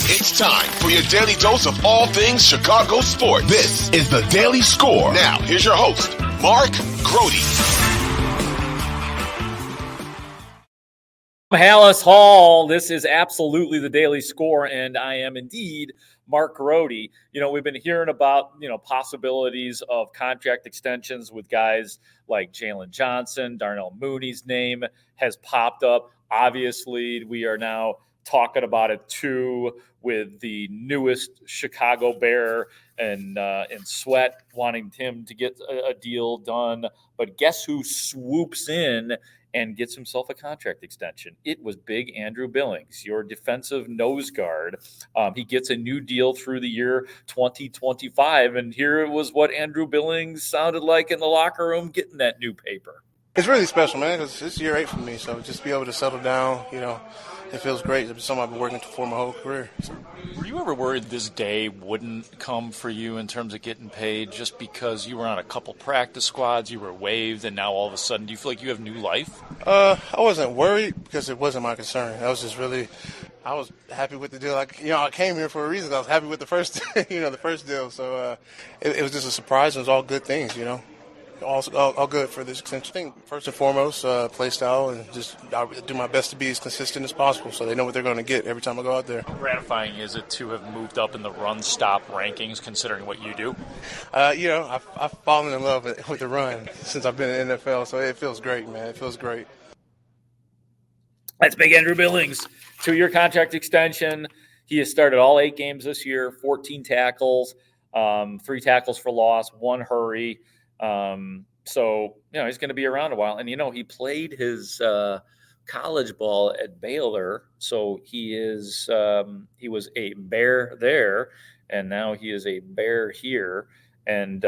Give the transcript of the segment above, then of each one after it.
It's time for your daily dose of all things Chicago sports. This is the Daily Score. Now, here's your host, Mark Grote. Hallis Hall. This is absolutely the Daily Score, and I am indeed Mark Grote. You know, we've been hearing about, possibilities of contract extensions with guys like Jalen Johnson. Darnell Mooney's name has popped up. Obviously, we are now talking about it too with the newest Chicago Bear and Sweat wanting him to get a deal done. But guess who swoops in and gets himself a contract extension? It was big Andrew Billings, your defensive nose guard. He gets a new deal through the year 2025, and here was what Andrew Billings sounded like in the locker room getting that new paper. It's really special, man, because it's year 8 for me, so just be able to settle down, it feels great. It's something I've been working for my whole career. Were you ever worried this day wouldn't come for you in terms of getting paid just because you were on a couple practice squads, you were waived, and now all of a sudden do you feel like you have new life? I wasn't worried because it wasn't my concern. I was just I was happy with the deal. I came here for a reason. I was happy with the first, the first deal. So it was just a surprise. It was all good things, All good for this extension. I think first and foremost, play style, and just I'll do my best to be as consistent as possible so they know what they're going to get every time I go out there. How gratifying is it to have moved up in the run-stop rankings considering what you do? I've fallen in love with the run since I've been in the NFL, so it feels great, man. It feels great. That's big Andrew Billings. 2-year contract extension. He has started all 8 games this year, 14 tackles, 3 tackles for loss, 1 hurry. So, he's going to be around a while. And, he played his college ball at Baylor. So he was a Bear there, and now he is a Bear here. And,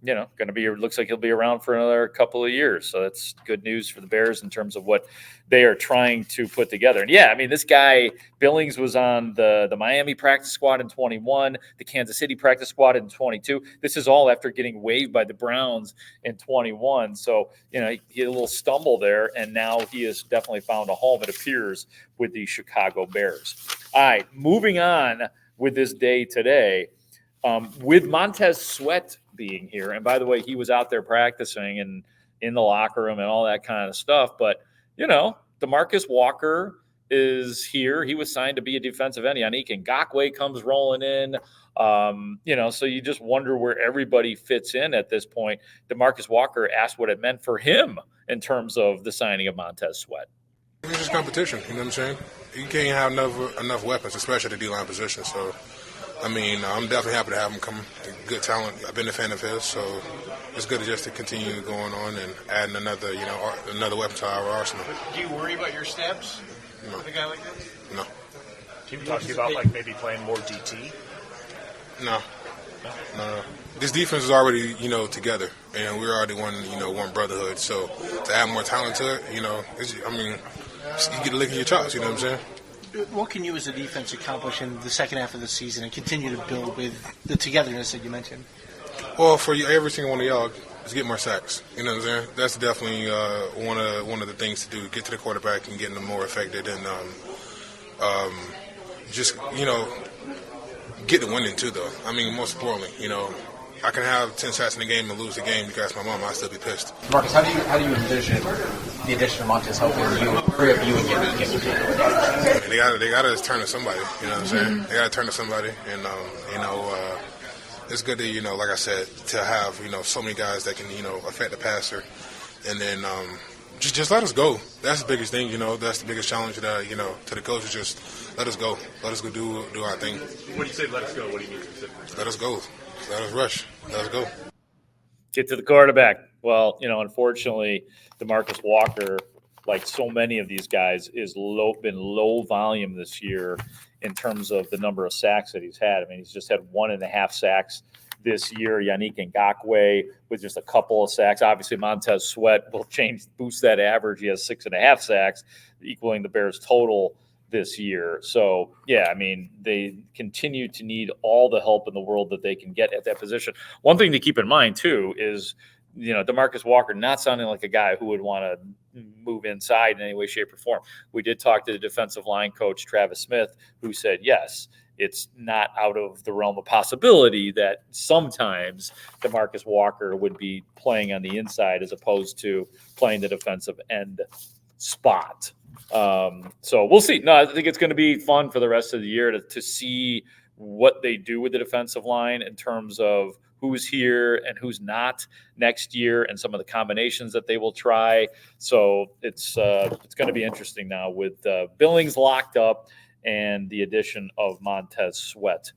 looks like he'll be around for another couple of years. So that's good news for the Bears in terms of what they are trying to put together. And this guy, Billings, was on the Miami practice squad in 21, the Kansas City practice squad in 22. This is all after getting waived by the Browns in 21. So, he had a little stumble there, and now he has definitely found a home, it appears, with the Chicago Bears. All right, moving on with this day today. With Montez Sweat being here, and by the way, he was out there practicing and in the locker room and all that kind of stuff. But, DeMarcus Walker is here. He was signed to be a defensive end. Yannick Ngakoue comes rolling in. So you just wonder where everybody fits in at this point. DeMarcus Walker asked what it meant for him in terms of the signing of Montez Sweat. It's just competition, you know what I'm saying? You can't have enough weapons, especially at the D-line position. So, I'm definitely happy to have him come. Good talent. I've been a fan of his, so it's good just to continue going on and adding another weapon to our arsenal. Do you worry about your steps with a guy like this? No. Team talk to you about maybe playing more DT? No. This defense is already together, and we're already one brotherhood. So to add more talent to it, you get a lick in your chops. You know what I'm saying? What can you as a defense accomplish in the second half of the season and continue to build with the togetherness that you mentioned? Well, for every single one of y'all, is get more sacks. You know what I'm saying? That's definitely one of the things to do. Get to the quarterback and getting them more affected, and get the winning too. Though most importantly, I can have 10 sacks in the game and lose the game because my mom, I'd still be pissed. Marcus, how do you envision the addition of Montez helping free up you and Yannick? They got to turn to somebody. You know what I'm saying? They got to turn to somebody, and it's good to like I said, to have so many guys that can affect the passer, and then just let us go. That's the biggest thing. That's the biggest challenge that to the coaches. Just let us go. Let us go do our thing. When you say let us go, what do you mean specifically? Let us go. Let us rush. Let us go. Get to the quarterback. Well, unfortunately, DeMarcus Walker, like so many of these guys, is been low volume this year in terms of the number of sacks that he's had. He's just had 1.5 sacks this year. Yannick Ngakoue with just a couple of sacks. Obviously, Montez Sweat will boost that average. He has 6.5 sacks, equaling the Bears' total this year. So, they continue to need all the help in the world that they can get at that position. One thing to keep in mind, too, is, DeMarcus Walker not sounding like a guy who would want to move inside in any way, shape, or form. We did talk to the defensive line coach, Travis Smith, who said, yes, it's not out of the realm of possibility that sometimes DeMarcus Walker would be playing on the inside as opposed to playing the defensive end spot. So we'll see. No, I think it's going to be fun for the rest of the year to see what they do with the defensive line in terms of who's here and who's not next year and some of the combinations that they will try. So it's going to be interesting now with Billings locked up and the addition of Montez Sweat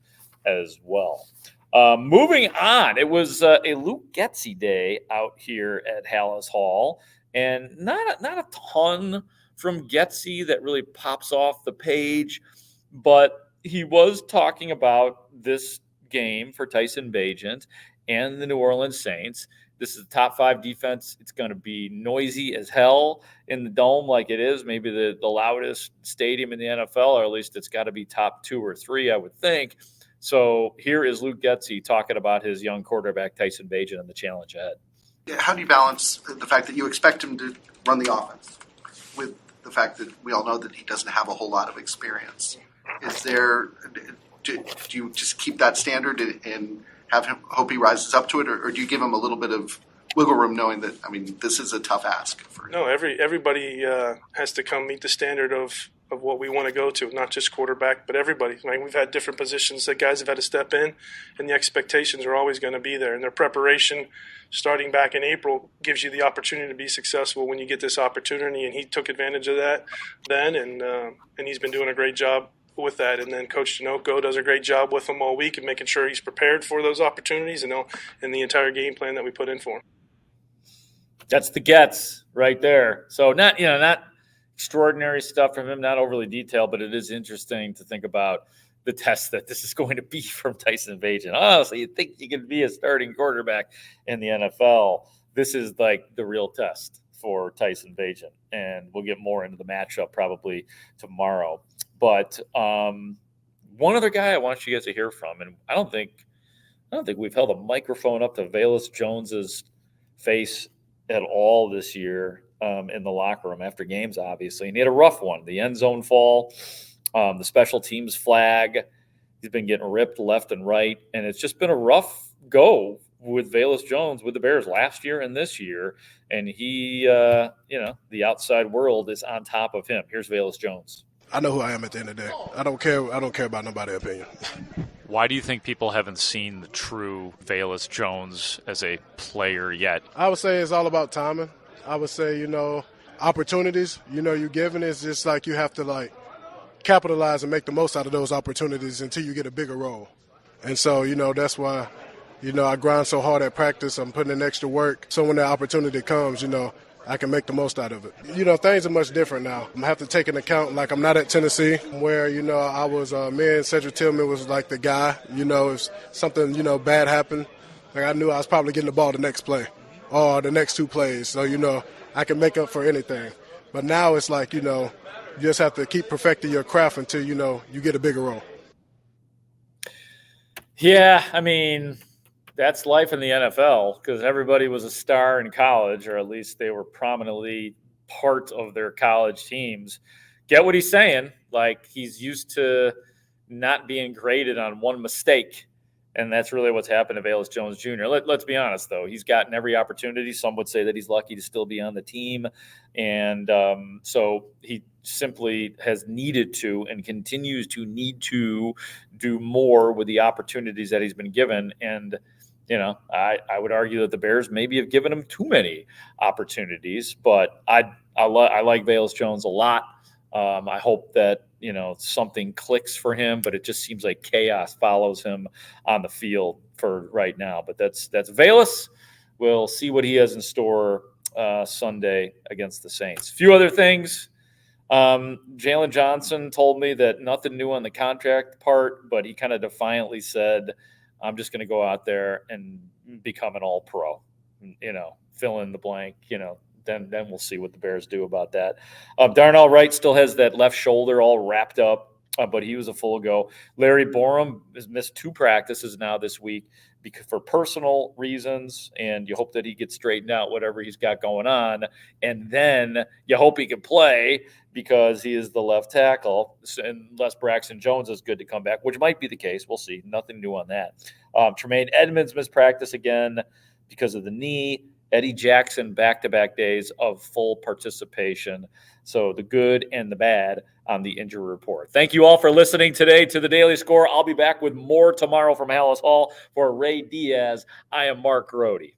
as well. Moving on, it was a Luke Getsy day out here at Hallis Hall, and not a ton from Getsy that really pops off the page, but he was talking about this game for Tyson Bagent and the New Orleans Saints. This is the top 5 defense. It's going to be noisy as hell in the Dome like it is, maybe the loudest stadium in the NFL, or at least it's got to be top 2 or 3, I would think. So here is Luke Getsy talking about his young quarterback, Tyson Bagent, and the challenge ahead. How do you balance the fact that you expect him to run the offense with the fact that we all know that he doesn't have a whole lot of experience? Do you just keep that standard and have him hope he rises up to it, or do you give him a little bit of wiggle room, knowing that this is a tough ask for him? No, everybody has to come meet the standard of what we want to go to, not just quarterback, but everybody. We've had different positions that guys have had to step in, and the expectations are always going to be there. And their preparation, starting back in April, gives you the opportunity to be successful when you get this opportunity. And he took advantage of that then, and he's been doing a great job with that. And then Coach Tinoco does a great job with him all week and making sure he's prepared for those opportunities and the entire game plan that we put in for him. That's the gets right there. So not extraordinary stuff from him, not overly detailed, but it is interesting to think about the test that this is going to be from Tyson Bagent. Oh, so you think you can be a starting quarterback in the NFL. This is like the real test for Tyson Bagent, and we'll get more into the matchup probably tomorrow. But one other guy I want you guys to hear from, and I don't think we've held a microphone up to Velus Jones's face at all this year in the locker room after games, obviously. And he had a rough one. The end zone fall, the special teams flag. He's been getting ripped left and right, and it's just been a rough go with Velus Jones with the Bears last year and this year. And he, the outside world is on top of him. Here's Velus Jones. I know who I am at the end of the day. I don't care about nobody's opinion. Why do you think people haven't seen the true Velus Jones as a player yet? I would say it's all about timing. I would say, opportunities, you're given, it's just like you have to capitalize and make the most out of those opportunities until you get a bigger role. And so, that's why, I grind so hard at practice. I'm putting in extra work. So when the opportunity comes, I can make the most out of it. Things are much different now. I have to take into account, I'm not at Tennessee where, I was, me and Cedric Tillman was like the guy, if something, bad happened, I knew I was probably getting the ball the next play or the next 2 plays. So, I can make up for anything. But now it's like, you just have to keep perfecting your craft until, you get a bigger role. Yeah, that's life in the NFL because everybody was a star in college, or at least they were prominently part of their college teams. Get what he's saying? He's used to not being graded on one mistake, and that's really what's happened to Velus Jones Jr. Let's be honest, though. He's gotten every opportunity. Some would say that he's lucky to still be on the team, and so he simply has needed to and continues to need to do more with the opportunities that he's been given. And I would argue that the Bears maybe have given him too many opportunities, but I like Velus Jones a lot. I hope that, something clicks for him, but it just seems like chaos follows him on the field for right now. But that's Velus. We'll see what he has in store Sunday against the Saints. A few other things. Jalen Johnson told me that nothing new on the contract part, but he kind of defiantly said, I'm just going to go out there and become an all-pro, fill in the blank, then we'll see what the Bears do about that. Darnell Wright still has that left shoulder all wrapped up. but he was a full go. Larry Borum has missed 2 practices now this week for personal reasons, and you hope that he gets straightened out, whatever he's got going on. And then you hope he can play because he is the left tackle, unless Braxton Jones is good to come back, which might be the case. We'll see. Nothing new on that. Tremaine Edmonds missed practice again because of the knee. Eddie Jackson, back-to-back days of full participation. So the good and the bad on the injury report. Thank you all for listening today to the Daily Score. I'll be back with more tomorrow from Hallis Hall. For Ray Diaz, I am Mark Grote.